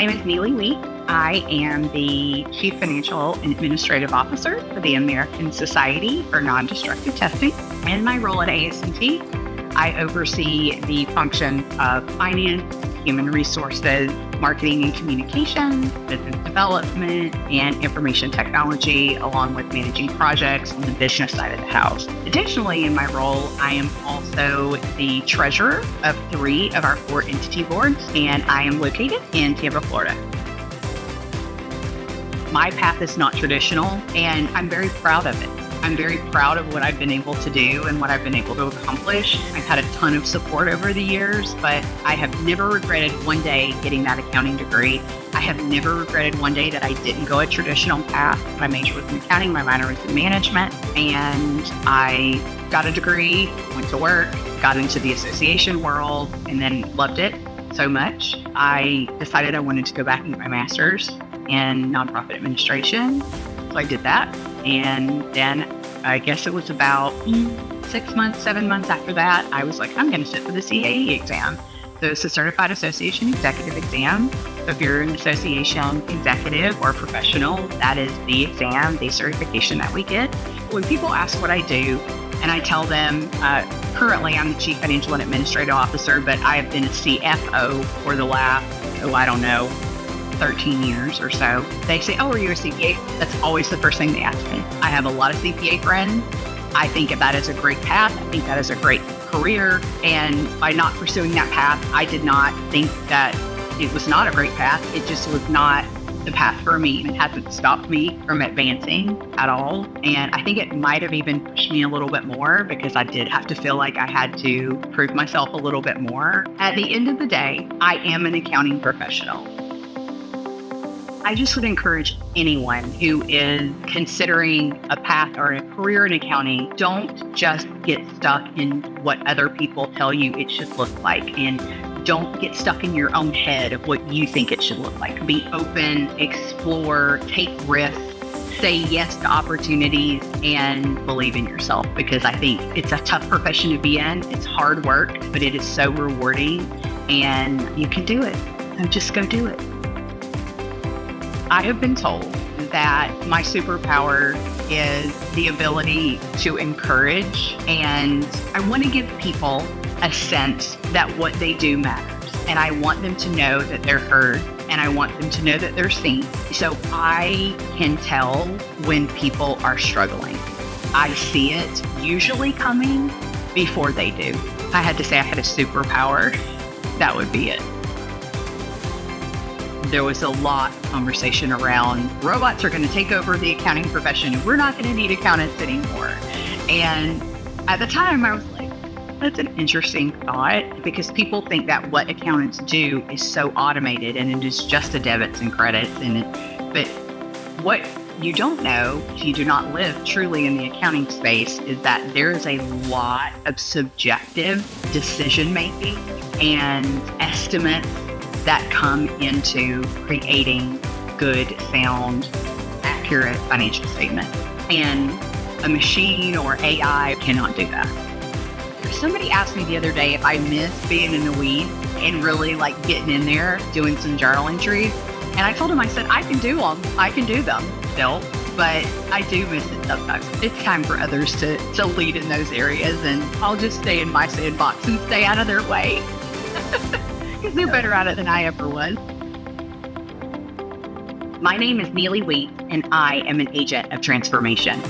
name is Nealy. I am the Chief Financial and Administrative Officer for the American Society for Nondestructive Testing. In my role at ASNT, I oversee the function of finance, human resources, marketing and communication, business development, and information technology, along with managing projects on the business side of the house. Additionally, in my role, I am also the treasurer of 3 of our 4 entity boards, and I am located in Tampa, Florida. My path is not traditional, and I'm very proud of it. I'm very proud of what I've been able to do and what I've been able to accomplish. I've had a ton of support over the years, but I have never regretted one day getting that accounting degree. I have never regretted one day that I didn't go a traditional path. My major was in accounting, my minor was in management, and I got a degree, went to work, got into the association world, and then loved it so much. I decided I wanted to go back and get my master's in nonprofit administration. So I did that. And then I guess it was about 6 months, 7 months after that, I was like, I'm going to sit for the CAE exam. So it's a Certified Association Executive exam. So if you're an association executive or professional, that is the exam, the certification that we get. When people ask what I do, and I tell them, currently I'm the Chief Financial and Administrative Officer, but I have been a CFO for the last, 13 years or so. They say, oh, are you a CPA? That's always the first thing they ask me. I have a lot of CPA friends. I think that is a great path. I think that is a great career. And by not pursuing that path, I did not think that it was not a great path. It just was not the path for me. And it hasn't stopped me from advancing at all. And I think it might have even pushed me a little bit more because I did have to feel like I had to prove myself a little bit more. At the end of the day, I am an accounting professional. I just would encourage anyone who is considering a path or a career in accounting, don't just get stuck in what other people tell you it should look like, and don't get stuck in your own head of what you think it should look like. Be open, explore, take risks, say yes to opportunities, and believe in yourself, because I think it's a tough profession to be in. It's hard work, but it is so rewarding, and you can do it. So just go do it. I have been told that my superpower is the ability to encourage, and I want to give people a sense that what they do matters, and I want them to know that they're heard, and I want them to know that they're seen. So I can tell when people are struggling. I see it usually coming before they do. If I had to say I had a superpower, that would be it. There was a lot of conversation around robots are going to take over the accounting profession and we're not going to need accountants anymore. And at the time I was like, that's an interesting thought, because people think that what accountants do is so automated and it is just the debits and credits. But what you don't know, if you do not live truly in the accounting space, is that there is a lot of subjective decision making and estimates that come into creating good, sound, accurate financial statements. And a machine or AI cannot do that. Somebody asked me the other day if I miss being in the weeds and really like getting in there, doing some journal entries. And I told him, I said, I can do them still, but I do miss it sometimes. It's time for others to lead in those areas, and I'll just stay in my sandbox and stay out of their way. Because they're better at it than I ever was. My name is Nealy, and I am an agent of transformation.